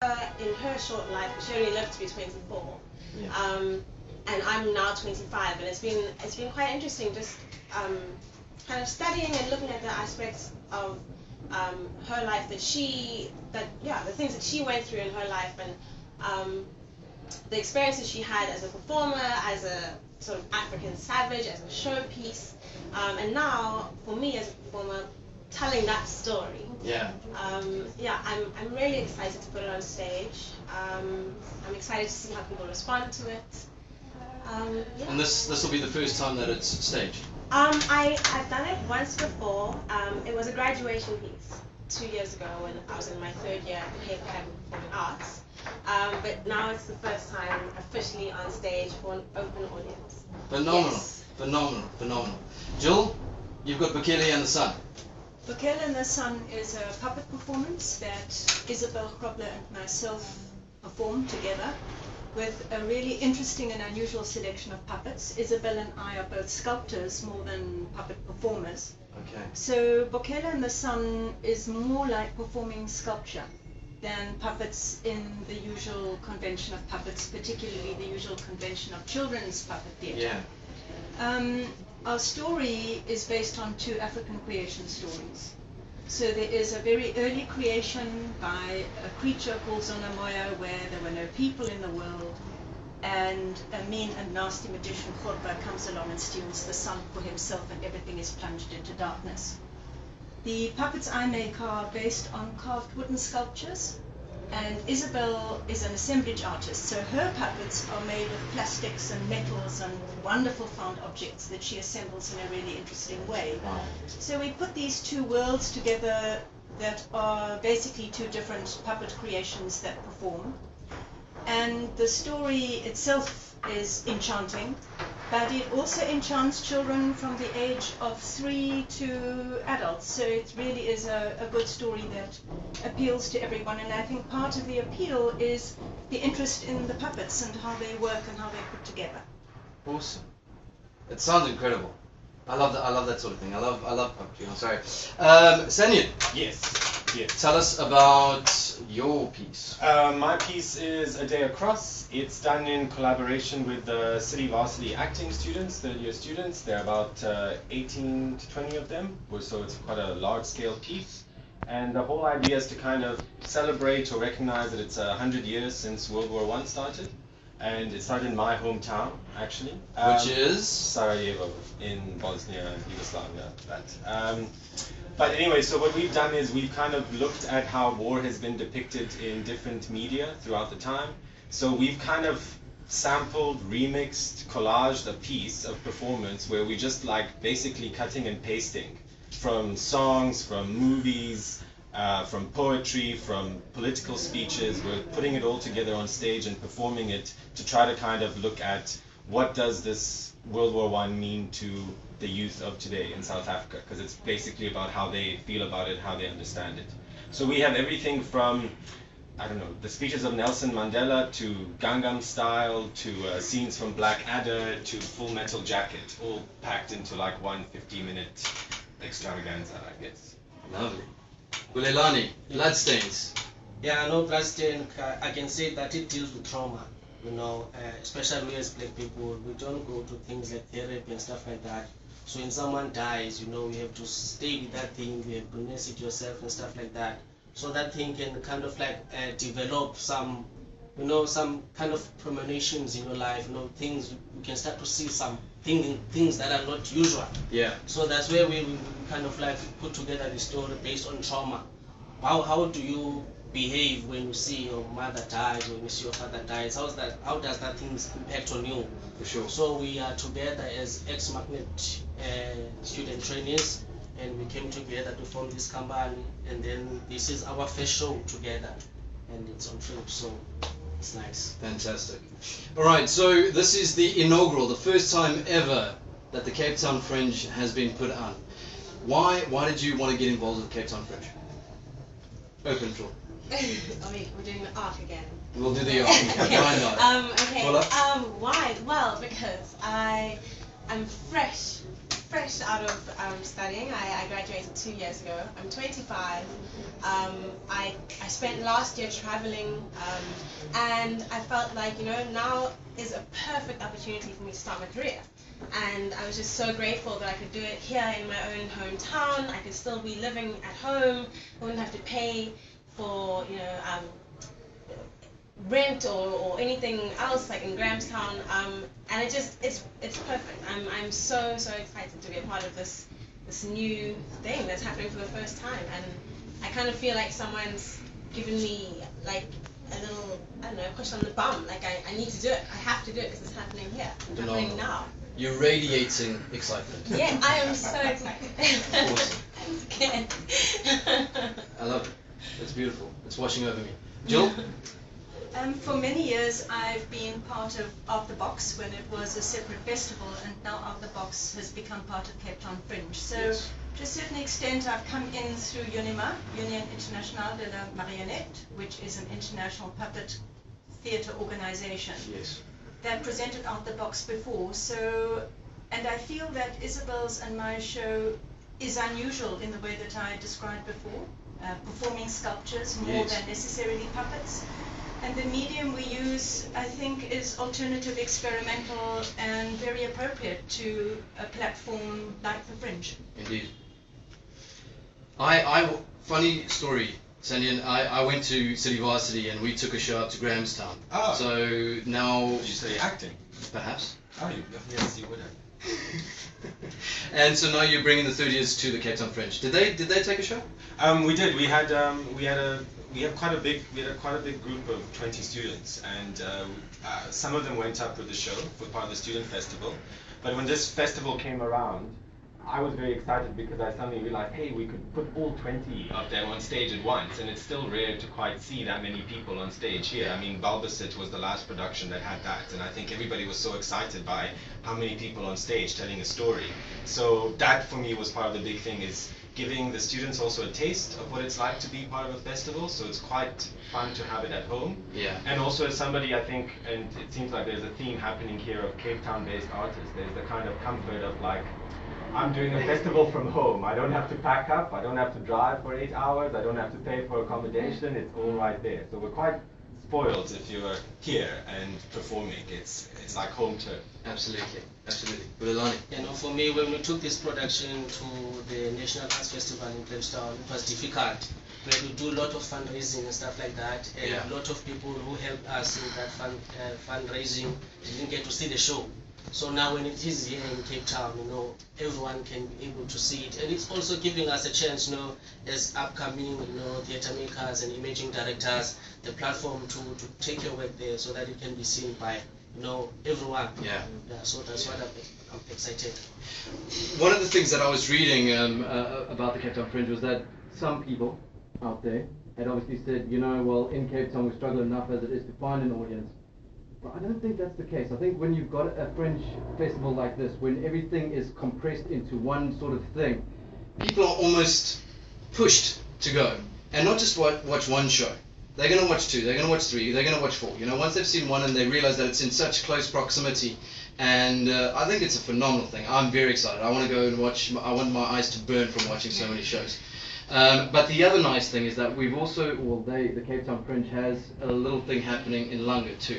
In her short life, she only lived to be 24. Yeah. And I'm now 25, and it's been quite interesting just kind of studying and looking at the aspects of her life the things that she went through in her life, and the experiences she had as a performer, as a sort of African savage, as a showpiece, and now for me as a performer, telling that story. Yeah. I'm really excited to put it on stage. I'm excited to see how people respond to it. And this will be the first time that it's staged. I've done it once before. It was a graduation piece 2 years ago when I was in my third year at the Cape Town Performing Arts. But now it's the first time officially on stage for an open audience. Phenomenal, Yes. phenomenal. Jill, you've got Bukele and the Sun. Bukele and the Sun is a puppet performance that Isabel Grobler and myself performed together with a really interesting and unusual selection of puppets. Isabel and I are both sculptors more than puppet performers. Okay. So Bukele and the Sun is more like performing sculpture than puppets in the usual convention of puppets, particularly the usual convention of children's puppet theatre. Yeah. Our story is based on two African creation stories. So there is a very early creation by a creature called Zona Moya, where there were no people in the world, and a mean and nasty magician, Khorba, comes along and steals the sun for himself, and everything is plunged into darkness. The puppets I make are based on carved wooden sculptures, and Isabel is an assemblage artist, so her puppets are made of plastics and metals and wonderful found objects that she assembles in a really interesting way. Wow. So we put these two worlds together that are basically two different puppet creations that perform. And the story itself is enchanting, but it also enchants children from the age of 3 to adults. So it really is a good story that appeals to everyone. And I think part of the appeal is the interest in the puppets and how they work and how they're put together. Awesome. It sounds incredible. I love that sort of thing. I love puppetry. I'm sorry. Sanyan, Yes. tell us about your piece. My piece is A Day Across. It's done in collaboration with the City Varsity acting students, third year students. There are about 18 to 20 of them, so it's quite a large scale piece. And the whole idea is to kind of celebrate or recognize that it's 100 years since World War I started. And it started in my hometown, actually. Which is? Sarajevo, in Bosnia, Yugoslavia. But anyway, so what we've done is we've kind of looked at how war has been depicted in different media throughout the time. So we've kind of sampled, remixed, collaged a piece of performance where we just like basically cutting and pasting from songs, from movies, from poetry, from political speeches. We're putting it all together on stage and performing it to try to kind of look at what does this World War I mean to the youth of today in South Africa, because it's basically about how they feel about it, how they understand it. So we have everything from, I don't know, the speeches of Nelson Mandela to Gangnam Style to scenes from Blackadder to Full Metal Jacket, all packed into like one 50-minute extravaganza, I guess. Lovely. Bulelani, Bloodstains. Yeah, no, Bloodstains, I can say that it deals with trauma, especially we as black people, we don't go to things like therapy and stuff like that. So when someone dies, you have to stay with that thing, you have to nurse it yourself and stuff like that. So that thing can kind of like develop some, some kind of premonitions in your life, things, you can start to see some things that are not usual. Yeah. So that's where we kind of like put together the story based on trauma. How do you behave when you see your mother dies or when you see your father dies? How does that thing impact on you? For sure. So we are together as ex-magnet student trainees, and we came together to form this company, and then this is our first show together, and it's on trip, so it's nice. Fantastic. Alright, so this is the inaugural, the first time ever that the Cape Town Fringe has been put on. Why did you want to get involved with Cape Town Fringe? Open floor. We're doing the art again. We'll do the art. Why not? Okay. Well, why? Well, because I'm fresh fresh out of studying. I graduated 2 years ago. I'm 25. I spent last year traveling, and I felt like, now is a perfect opportunity for me to start my career. And I was just so grateful that I could do it here in my own hometown. I could still be living at home. I wouldn't have to pay for, rent or anything else like in Grahamstown, and it's perfect. I'm so excited to be a part of this new thing that's happening for the first time, and I kind of feel like someone's given me like a little, I don't know, push on the bum. Like I need to do it. I have to do it because it's happening here. It's happening now. You're radiating excitement. Yeah, I am so excited. Awesome. I'm scared. I love it. It's beautiful. It's washing over me. Jill? For many years I've been part of the Box when it was a separate festival, and now Out the Box has become part of Cape Town Fringe. So Yes. to a certain extent I've come in through UNIMA, Union Internationale de la Marionnette, which is an international puppet theatre organization Yes. that presented Out the Box before. So, and I feel that Isabel's and my show is unusual in the way that I described before, performing sculptures more Yes. than necessarily puppets. And the medium we use, I think, is alternative, experimental, and very appropriate to a platform like the Fringe. Indeed. Funny story, Sandy, and I went to City Varsity and we took a show up to Grahamstown. Ah. So now, Did you study acting? perhaps. Oh, yes, you would have. And so now you're bringing the 30th to the Cape Town Fringe. Did they take a show? We did. We had quite a big group of 20 students, and some of them went up with the show for part of the student festival. But when this festival came around, I was very excited because I suddenly realized, hey, we could put all 20 up there on stage at once, and it's still rare to quite see that many people on stage here. I mean, Bulbasit was the last production that had that, and I think everybody was so excited by how many people on stage telling a story. So that for me was part of the big thing, is giving the students also a taste of what it's like to be part of a festival, so it's quite fun to have it at home. Yeah. And also as somebody, I think, and it seems like there's a theme happening here of Cape Town-based artists, there's the kind of comfort of like, I'm doing a festival from home. I don't have to pack up, I don't have to drive for 8 hours, I don't have to pay for accommodation, it's all right there. So we're quite spoiled if you're here and performing. It's like home turf. Absolutely. Bulelani. For me, when we took this production to the National Arts Festival in Cape Town, it was difficult. We had to do a lot of fundraising and stuff like that, and Yeah. a lot of people who helped us in that fundraising didn't get to see the show. So now when it is here in Cape Town, everyone can be able to see it, and it's also giving us a chance, as upcoming, theatre makers and emerging directors, the platform to take your work there so that it can be seen by, everyone. Yeah. So that's what I'm excited. One of the things that I was reading about the Cape Town Fringe was that some people out there had obviously said, well, in Cape Town we struggle enough as it is to find an audience. But I don't think that's the case. I think when you've got a Fringe festival like this, when everything is compressed into one sort of thing, people are almost pushed to go. And not just watch one show. They're going to watch 2, they're going to watch 3, they're going to watch 4. Once they've seen one and they realize that it's in such close proximity, and I think it's a phenomenal thing. I'm very excited. I want to go and watch. I want my eyes to burn from watching so many shows. But the other nice thing is that we've also, the Cape Town Fringe has a little thing happening in Langa too.